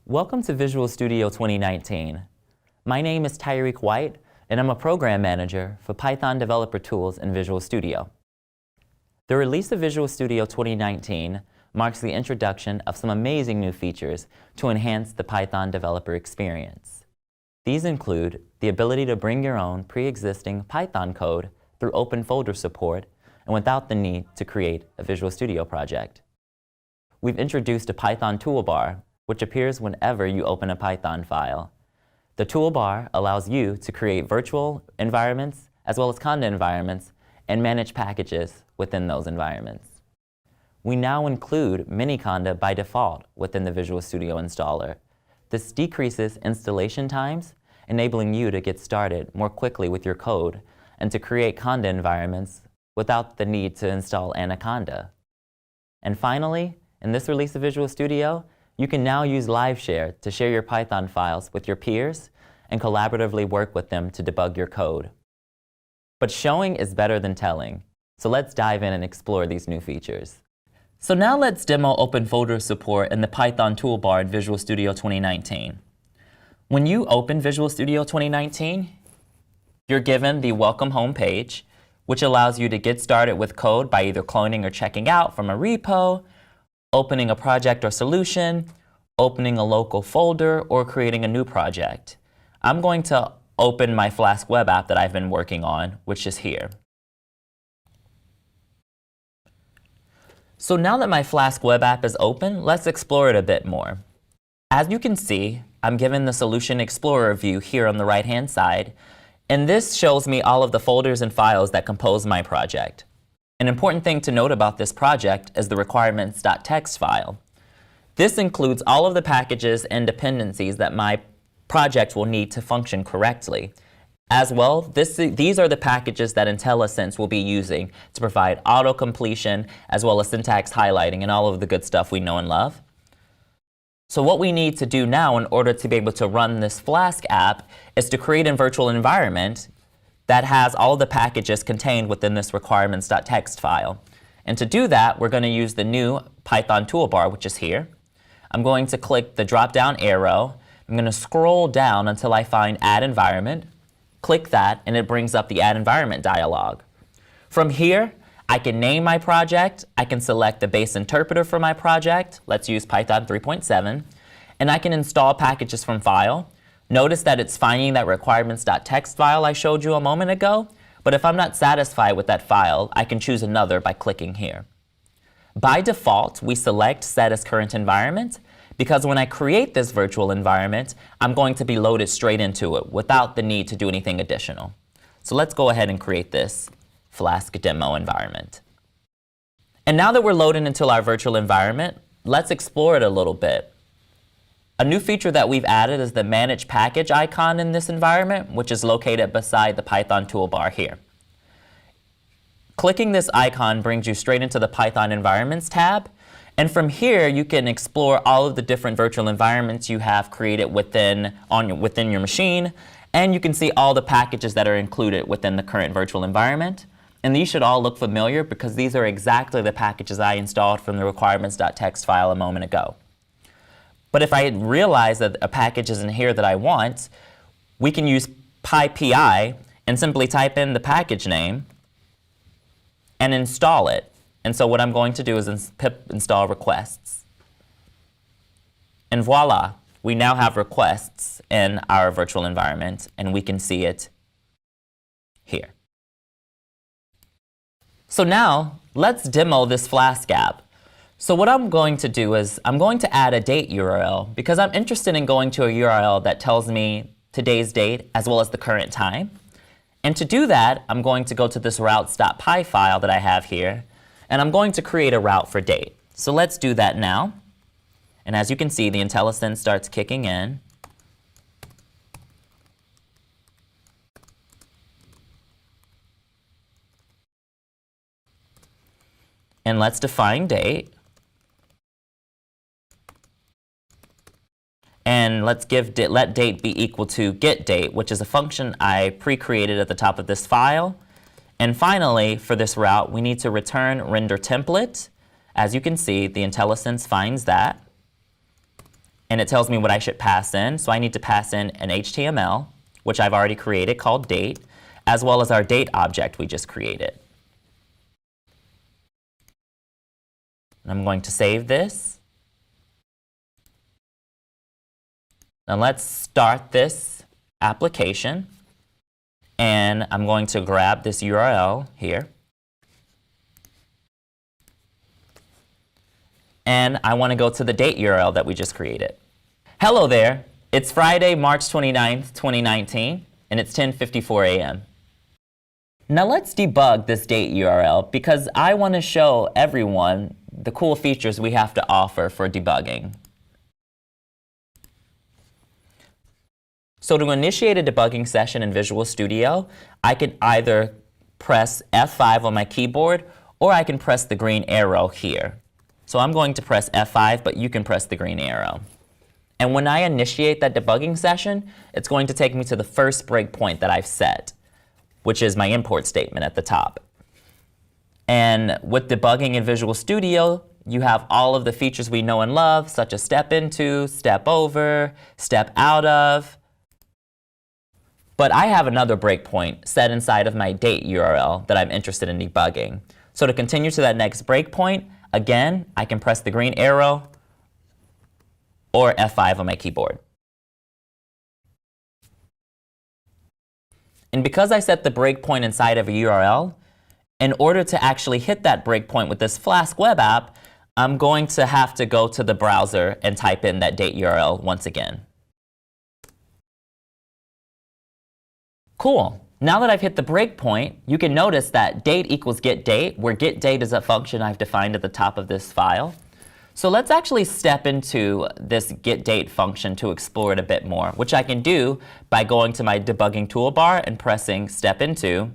Welcome to Visual Studio 2019. My name is Tyreek White, and I'm a Program Manager for Python Developer Tools in Visual Studio. The release of Visual Studio 2019 marks the introduction of some amazing new features to enhance the Python developer experience. These include the ability to bring your own pre-existing Python code through open folder support and without the need to create a Visual Studio project. We've introduced a Python toolbar, which appears whenever you open a Python file. The toolbar allows you to create virtual environments as well as Conda environments and manage packages within those environments. We now include Miniconda by default within the Visual Studio installer. This decreases installation times, enabling you to get started more quickly with your code and to create Conda environments without the need to install Anaconda. And finally, in this release of Visual Studio, you can now use LiveShare to share your Python files with your peers and collaboratively work with them to debug your code. But showing is better than telling, so let's dive in and explore these new features. So now let's demo open folder support in the Python toolbar in Visual Studio 2019. When you open Visual Studio 2019, you're given the welcome home page, which allows you to get started with code by either cloning or checking out from a repo, opening a project or solution, opening a local folder, or creating a new project. I'm going to open my Flask web app that I've been working on, which is here. So now that my Flask web app is open, let's explore it a bit more. As you can see, I'm given the Solution Explorer view here on the right-hand side, and this shows me all of the folders and files that compose my project. An important thing to note about this project is the requirements.txt file. This includes all of the packages and dependencies that my project will need to function correctly. As well, these are the packages that IntelliSense will be using to provide auto-completion as well as syntax highlighting and all of the good stuff we know and love. So what we need to do now in order to be able to run this Flask app is to create a virtual environment that has all the packages contained within this requirements.txt file. And to do that, we're going to use the new Python toolbar, which is here. I'm going to click the drop-down arrow. I'm going to scroll down until I find Add Environment. Click that, and it brings up the Add Environment dialog. From here, I can name my project. I can select the base interpreter for my project. Let's use Python 3.7. And I can install packages from File. Notice that it's finding that requirements.txt file I showed you a moment ago, but if I'm not satisfied with that file, I can choose another by clicking here. By default, we select Set as Current Environment because when I create this virtual environment, I'm going to be loaded straight into it without the need to do anything additional. So let's go ahead and create this Flask demo environment. And now that we're loaded into our virtual environment, let's explore it a little bit. A new feature that we've added is the Manage Package icon in this environment, which is located beside the Python toolbar here. Clicking this icon brings you straight into the Python Environments tab. And from here, you can explore all of the different virtual environments you have created within your machine. And you can see all the packages that are included within the current virtual environment. And these should all look familiar because these are exactly the packages I installed from the requirements.txt file a moment ago. But if I realize that a package isn't here that I want, we can use PyPI and simply type in the package name and install it. And so what I'm going to do is pip install requests. And voila, we now have requests in our virtual environment, and we can see it here. So now, let's demo this Flask app. So what I'm going to do is I'm going to add a date URL because I'm interested in going to a URL that tells me today's date as well as the current time. And to do that, I'm going to go to this routes.py file that I have here, and I'm going to create a route for date. So let's do that now. And as you can see, the IntelliSense starts kicking in. And let's define date. And let's let date be equal to getDate, which is a function I pre-created at the top of this file. And finally, for this route, we need to return render template. As you can see, the IntelliSense finds that. and it tells me what I should pass in. So I need to pass in an HTML, which I've already created called date, as well as our date object we just created. And I'm going to save this. Now let's start this application. And I'm going to grab this URL here. And I want to go to the date URL that we just created. Hello there. It's Friday, March 29th, 2019, and it's 10:54 a.m. Now let's debug this date URL because I want to show everyone the cool features we have to offer for debugging. So to initiate a debugging session in Visual Studio, I can either press F5 on my keyboard or I can press the green arrow here. So I'm going to press F5, but you can press the green arrow. And when I initiate that debugging session, it's going to take me to the first breakpoint that I've set, which is my import statement at the top. And with debugging in Visual Studio, you have all of the features we know and love, such as step into, step over, step out of. But I have another breakpoint set inside of my date URL that I'm interested in debugging. So to continue to that next breakpoint, again, I can press the green arrow or F5 on my keyboard. And because I set the breakpoint inside of a URL, in order to actually hit that breakpoint with this Flask web app, I'm going to have to go to the browser and type in that date URL once again. Cool. Now that I've hit the breakpoint, you can notice that date equals getDate, where getDate is a function I've defined at the top of this file. So let's actually step into this getDate function to explore it a bit more, which I can do by going to my debugging toolbar and pressing step into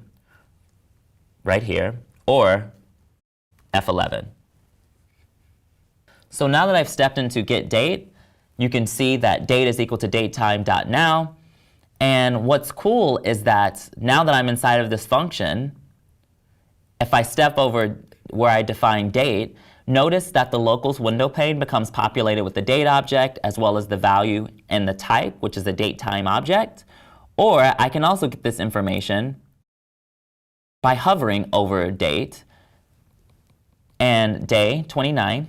right here, or F11. So now that I've stepped into getDate, you can see that date is equal to datetime.now. And what's cool is that now that I'm inside of this function, if I step over where I define date, notice that the locals window pane becomes populated with the date object as well as the value and the type, which is the datetime object. Or I can also get this information by hovering over date and day, 29th,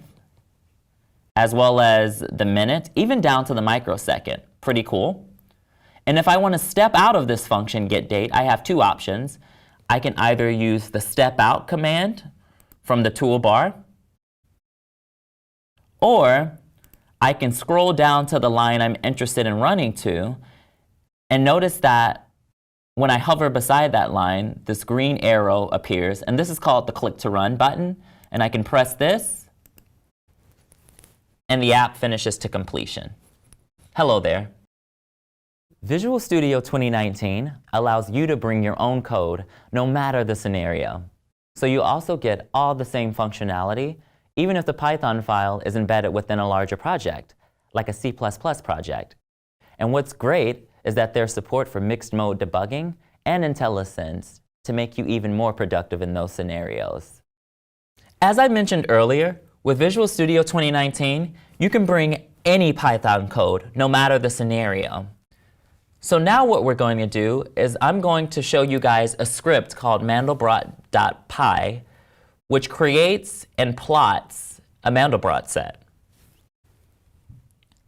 as well as the minute, even down to the microsecond. Pretty cool. And if I want to step out of this function, getDate, I have two options. I can either use the step out command from the toolbar, or I can scroll down to the line I'm interested in running to, and notice that when I hover beside that line, this green arrow appears, and this is called the click to run button, and I can press this, and the app finishes to completion. Hello there. Visual Studio 2019 allows you to bring your own code no matter the scenario. So you also get all the same functionality, even if the Python file is embedded within a larger project, like a C++ project. And what's great is that there's support for mixed mode debugging and IntelliSense to make you even more productive in those scenarios. As I mentioned earlier, with Visual Studio 2019, you can bring any Python code, no matter the scenario. So now what we're going to do is I'm going to show you guys a script called Mandelbrot.py, which creates and plots a Mandelbrot set.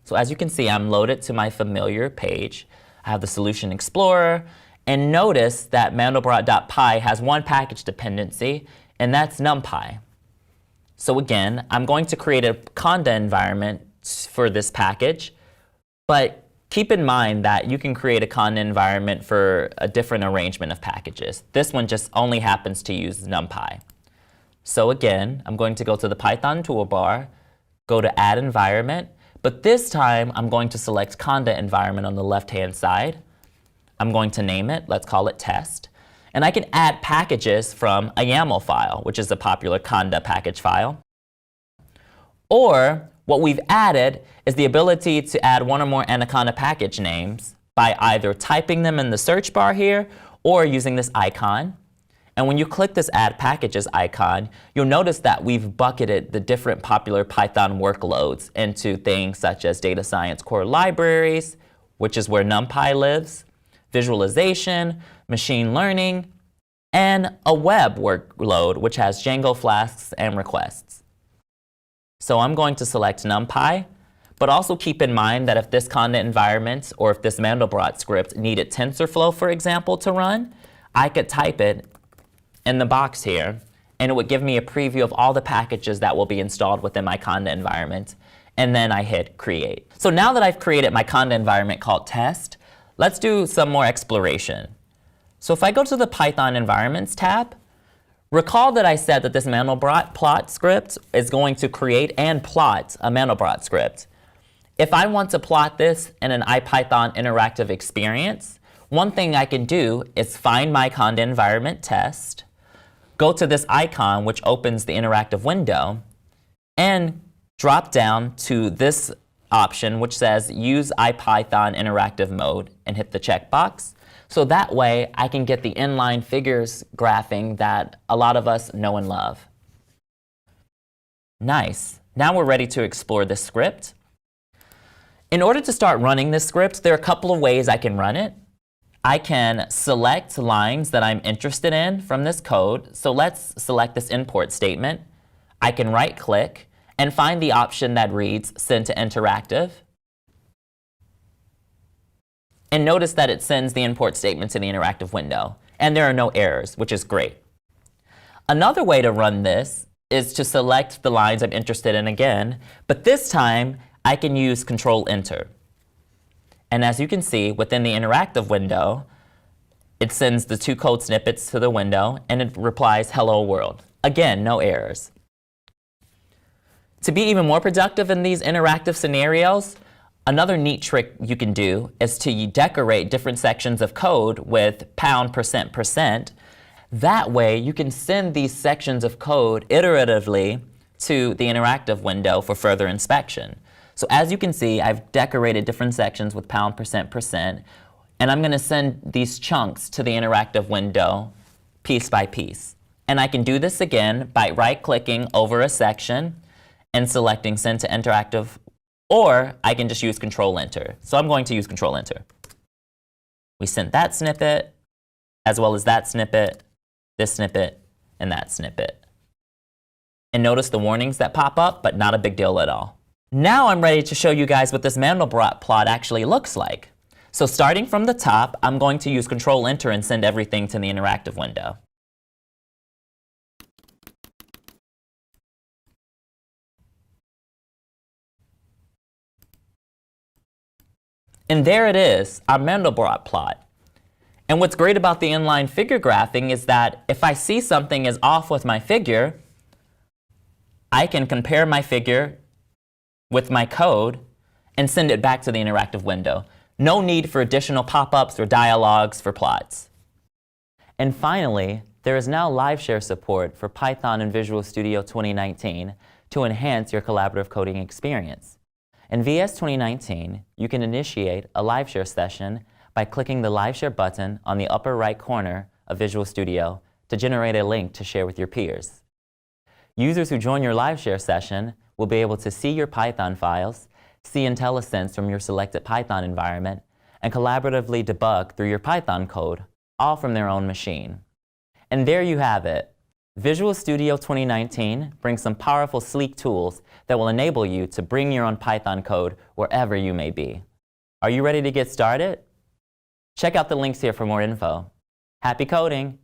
So as you can see, I'm loaded to my familiar page. I have the Solution Explorer, and notice that Mandelbrot.py has one package dependency, and that's NumPy. So again, I'm going to create a conda environment for this package, but keep in mind that you can create a conda environment for a different arrangement of packages. This one just only happens to use NumPy. So again, I'm going to go to the Python toolbar, go to Add Environment, but this time I'm going to select conda environment on the left-hand side. I'm going to name it, let's call it test. And I can add packages from a YAML file, which is a popular conda package file. Or what we've added is the ability to add one or more Anaconda package names by either typing them in the search bar here or using this icon. And when you click this Add Packages icon, you'll notice that we've bucketed the different popular Python workloads into things such as data science core libraries, which is where NumPy lives, visualization, machine learning, and a web workload, which has Django flasks and requests. So I'm going to select NumPy, but also keep in mind that if this content environment or if this Mandelbrot script needed TensorFlow, for example, to run, I could type it in the box here, and it would give me a preview of all the packages that will be installed within my content environment. And then I hit Create. So now that I've created my content environment called Test, let's do some more exploration. So if I go to the Python Environments tab, recall that I said that this Mandelbrot plot script is going to create and plot a Mandelbrot script. If I want to plot this in an IPython interactive experience, one thing I can do is find my content environment test, go to this icon which opens the interactive window, and drop down to this option which says Use IPython Interactive Mode and hit the checkbox. So that way I can get the inline figures graphing that a lot of us know and love. Nice. Now we're ready to explore this script. In order to start running this script, there are a couple of ways I can run it. I can select lines that I'm interested in from this code. So let's select this import statement. I can right-click and find the option that reads Send to Interactive. And notice that it sends the import statement to the interactive window. And there are no errors, which is great. Another way to run this is to select the lines I'm interested in again, but this time I can use Control-Enter. And as you can see, within the interactive window, it sends the two code snippets to the window, and it replies, Hello World. Again, no errors. To be even more productive in these interactive scenarios, another neat trick you can do is to decorate different sections of code with %%. That way, you can send these sections of code iteratively to the interactive window for further inspection. So as you can see, I've decorated different sections with %%, and I'm going to send these chunks to the interactive window piece by piece. And I can do this again by right-clicking over a section and selecting Send to Interactive, or I can just use Control-Enter. So I'm going to use Control-Enter. We sent that snippet, as well as that snippet, this snippet, and that snippet. And notice the warnings that pop up, but not a big deal at all. Now I'm ready to show you guys what this Mandelbrot plot actually looks like. So starting from the top, I'm going to use Control-Enter and send everything to the interactive window. And there it is, our Mandelbrot plot. And what's great about the inline figure graphing is that if I see something is off with my figure, I can compare my figure with my code and send it back to the interactive window. No need for additional pop-ups or dialogues for plots. And finally, there is now live share support for Python and Visual Studio 2019 to enhance your collaborative coding experience. In VS 2019, you can initiate a live share session by clicking the live share button on the upper right corner of Visual Studio to generate a link to share with your peers. Users who join your live share session will be able to see your Python files, see IntelliSense from your selected Python environment, and collaboratively debug through your Python code, all from their own machine. And there you have it. Visual Studio 2019 brings some powerful, sleek tools that will enable you to bring your own Python code wherever you may be. Are you ready to get started? Check out the links here for more info. Happy coding!